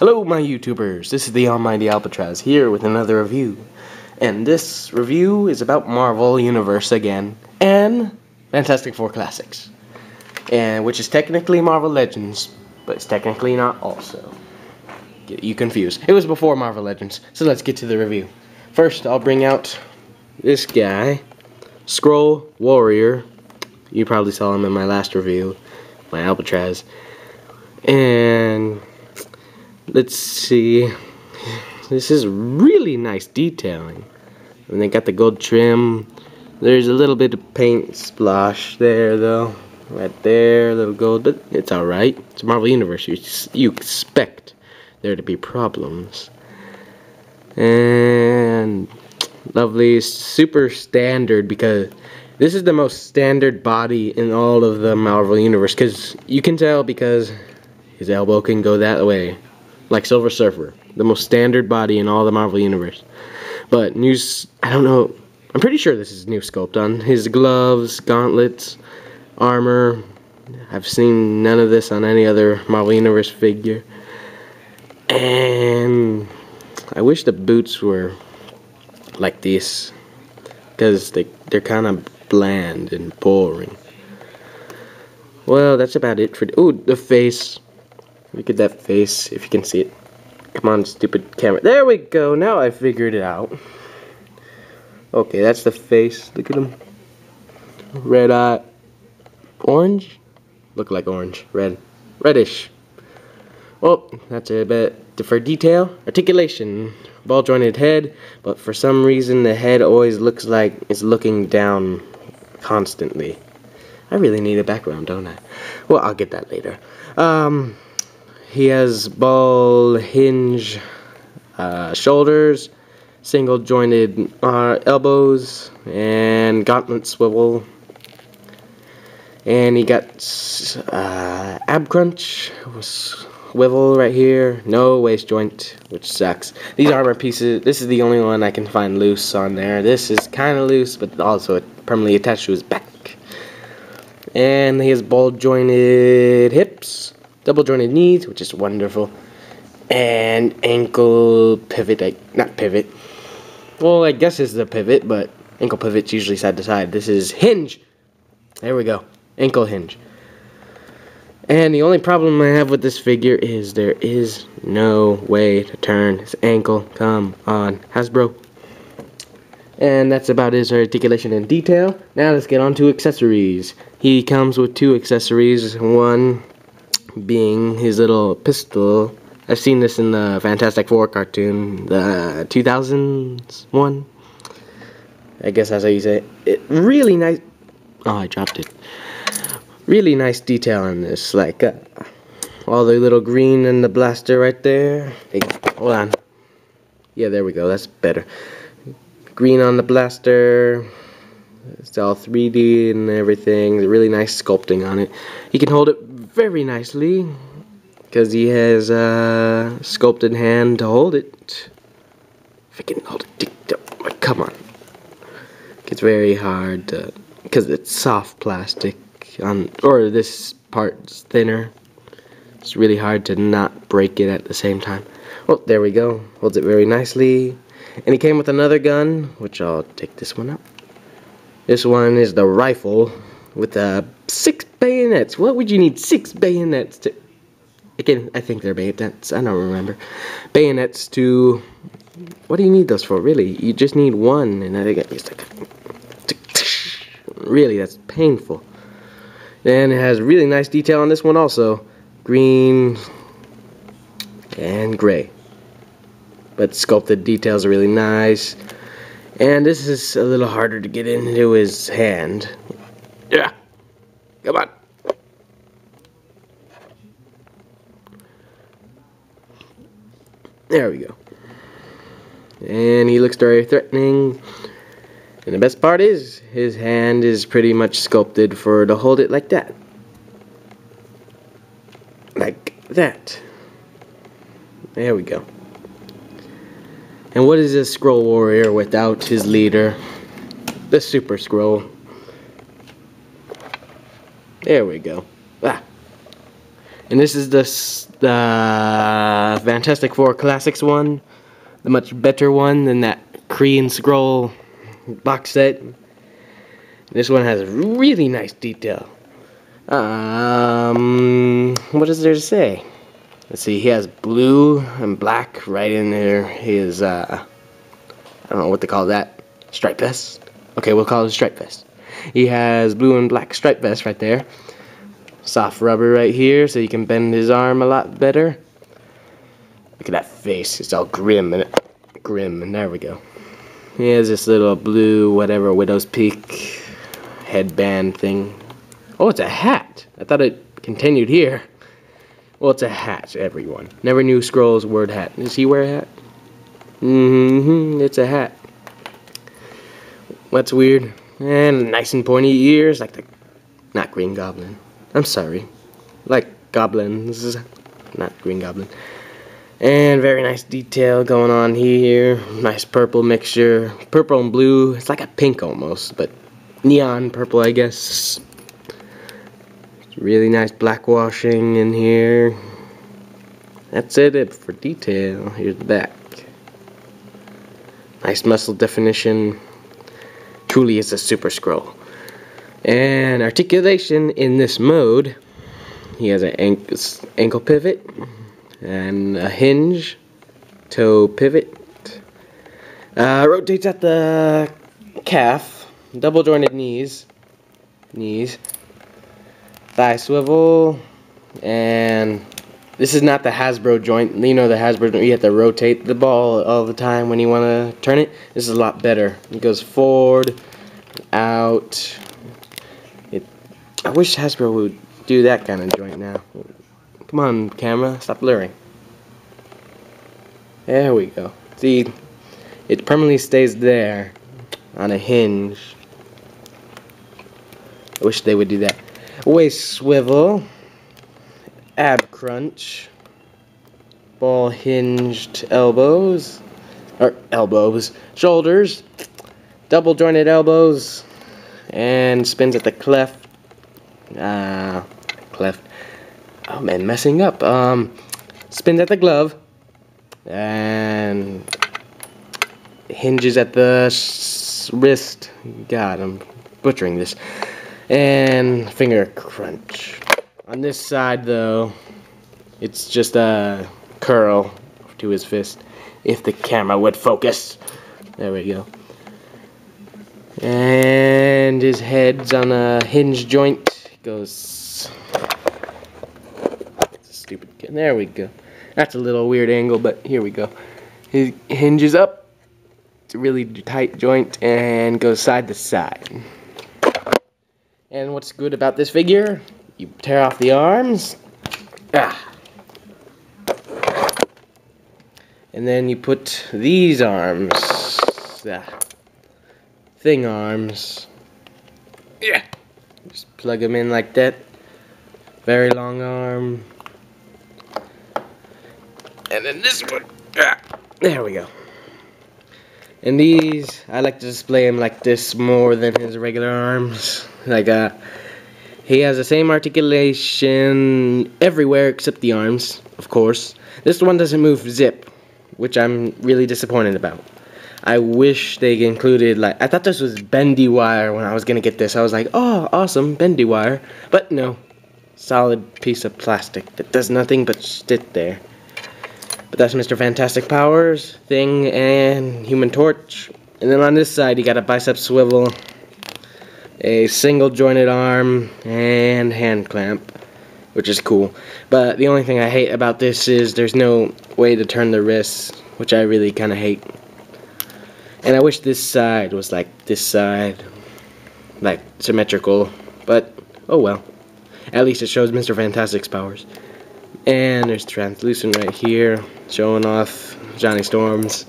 Hello my YouTubers, this is the Almighty Albatross here with another review. And this review is about Marvel Universe again, and Fantastic Four Classics. And which is technically Marvel Legends, but it's technically not also. Get you confused. It was before Marvel Legends, so let's get to the review. First, I'll bring out this guy, Skrull Warrior. You probably saw him in my last review, my Albatross. And let's see. This is really nice detailing. And they got the gold trim. There's a little bit of paint splash there, though. Right there, a little gold, but it's alright. It's Marvel Universe. You expect there to be problems. And lovely, super standard, because this is the most standard body in all of the Marvel Universe. Because you can tell because his elbow can go that way. Like Silver Surfer. The most standard body in all the Marvel Universe. But I don't know. I'm pretty sure this is new sculpt on his gloves, gauntlets, armor. I've seen none of this on any other Marvel Universe figure. And I wish the boots were like this, because they're kind of bland and boring. Well, that's about it for... Ooh, the face. Look at that face, if you can see it. Come on, stupid camera. There we go. Now I figured it out. Okay, that's the face. Look at him. Red eye. Orange? Look like orange. Red. Reddish. Well, that's a bit for detail. Articulation. Ball jointed head, but for some reason the head always looks like it's looking down constantly. I really need a background, don't I? Well, I'll get that later. He has ball hinge shoulders, single jointed elbows, and gauntlet swivel. And he got ab crunch, swivel right here, no waist joint, which sucks. These armor pieces, this is the only one I can find loose on there. This is kind of loose, but also permanently attached to his back. And he has ball jointed hips, double jointed knees, which is wonderful, and ankle pivot, not pivot. Well, I guess it's the pivot, but ankle pivot's usually side to side. This is hinge. There we go, ankle hinge. And the only problem I have with this figure is there is no way to turn his ankle. Come on, Hasbro. And that's about his articulation and detail. Now let's get on to accessories. He comes with two accessories. One being his little pistol. I've seen this in the Fantastic Four cartoon, the 2000s one. I guess that's how you say it. Really nice. Oh, I dropped it. Really nice detail on this, like all the little green in the blaster right there. Hey, hold on. Yeah, there we go. That's better. Green on the blaster. It's all 3D and everything. Really nice sculpting on it. He can hold it very nicely because he has a sculpted hand to hold it. If I can hold it, come on. It's very hard to, because it's soft plastic or this part's thinner. It's really hard to not break it at the same time. Well, there we go. Holds it very nicely. And he came with another gun, which I'll take this one up. This one is the rifle with 6 bayonets. What would you need 6 bayonets to? Again, I think they're bayonets. I don't remember. Bayonets to. What do you need those for? Really, you just need one, and I think it's like. Really, that's painful. And it has really nice detail on this one also. Green and gray. But sculpted details are really nice. And this is a little harder to get into his hand. Yeah. Come on. There we go. And he looks very threatening. And the best part is, his hand is pretty much sculpted to hold it like that. Like that. There we go. And what is this Skrull Warrior without his leader? The Super Skrull. There we go. Ah. And this is the Fantastic Four Classics one, the much better one than that Kree and Skrull box set. This one has really nice detail. What is there to say? Let's see, he has blue and black right in there. His, I don't know what to call that. Stripe vest? Okay, we'll call it a stripe vest. He has blue and black stripe vest right there. Soft rubber right here so you can bend his arm a lot better. Look at that face. It's all grim and there we go. He has this little blue, whatever, widow's peak headband thing. Oh, it's a hat. I thought it continued here. Well, it's a hat, everyone. Never knew Skrull's word hat. Does he wear a hat? It's a hat. That's weird. And nice and pointy ears, like the... Not Green Goblin. I'm sorry. Like goblins. Not Green Goblin. And very nice detail going on here. Nice purple mixture. Purple and blue. It's like a pink almost, but neon purple, I guess. Really nice black washing in here. That's it for detail. Here's the back. Nice muscle definition. Truly is a super Skrull. And articulation in this mode. He has an ankle pivot and a hinge, toe pivot. Rotates at the calf. Double jointed knees. Thigh swivel, and this is not the Hasbro joint. You know the Hasbro joint, you have to rotate the ball all the time when you want to turn it. This is a lot better. It goes forward, out. I wish Hasbro would do that kind of joint now. Come on, camera, stop blurring. There we go. See, it permanently stays there on a hinge. I wish they would do that. Waist swivel, ab crunch, ball hinged elbows, shoulders, double jointed elbows, and spins at the cleft. Oh man, messing up. Spins at the glove, and hinges at the wrist. God, I'm butchering this. And finger crunch. On this side, though, it's just a curl to his fist. If the camera would focus. There we go. And his head's on a hinge joint. Goes. Stupid. There we go. That's a little weird angle, but here we go. He hinges up. It's a really tight joint and goes side to side. And what's good about this figure? You tear off the arms. And then you put these arms. Thing arms. Just plug them in like that. Very long arm. And then this one. There we go. And these, I like to display him like this more than his regular arms. Like, he has the same articulation everywhere except the arms, of course. This one doesn't move zip, which I'm really disappointed about. I wish they included, like, I thought this was bendy wire when I was gonna get this. I was like, oh, awesome, bendy wire. But no, solid piece of plastic that does nothing but sit there. But that's Mr. Fantastic powers, Thing, and Human Torch. And then on this side, you got a bicep swivel, a single jointed arm, and hand clamp, which is cool. But the only thing I hate about this is there's no way to turn the wrists, which I really kind of hate. And I wish this side was like this side, like symmetrical, but oh well. At least it shows Mr. Fantastic's powers. And there's translucent right here, showing off Johnny Storm's.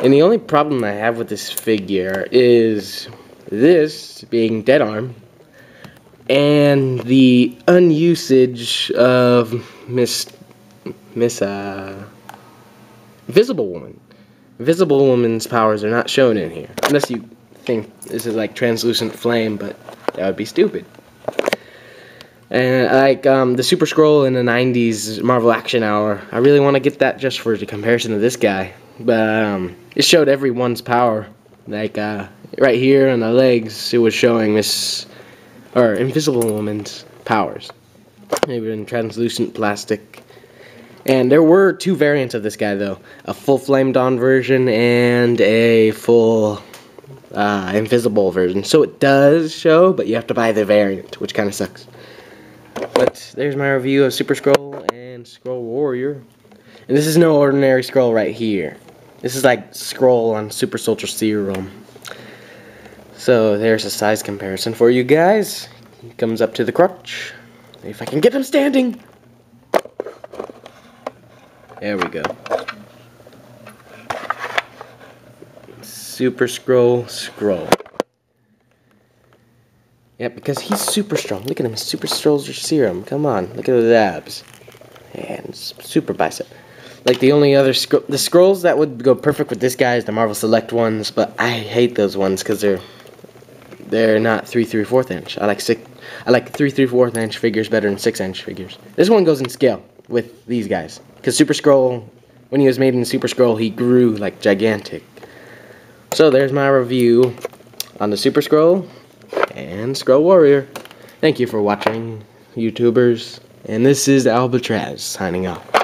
And the only problem I have with this figure is this being dead arm, and the unusage of Invisible Woman. Invisible Woman's powers are not shown in here, unless you think this is like translucent flame, but that would be stupid. And like the Super Skrull in the 90s Marvel Action Hour. I really want to get that just for the comparison to this guy. But it showed everyone's power. Like right here on the legs, it was showing Invisible Woman's powers. They were in translucent plastic. And there were 2 variants of this guy though. A full flamed on version and a full invisible version. So it does show, but you have to buy the variant, which kind of sucks. But there's my review of Super Skrull and Skrull Warrior. And this is no ordinary Skrull right here. This is like Skrull on Super Soldier Serum. So there's a size comparison for you guys. He comes up to the crotch. If I can get him standing. There we go. Super Skrull. Yeah, because he's super strong. Look at him, Super Soldier Serum. Come on, look at those abs. And super bicep. Like the only other the Skrulls that would go perfect with this guy is the Marvel Select ones, but I hate those ones because they're not 3 3/4 inch. I like 3 3/4 inch figures better than 6 inch figures. This one goes in scale with these guys because Super Skrull, when he was made in Super Skrull, he grew like gigantic. So there's my review on the Super Skrull and Skrull Warrior. Thank you for watching, YouTubers. And this is Albatraz signing off.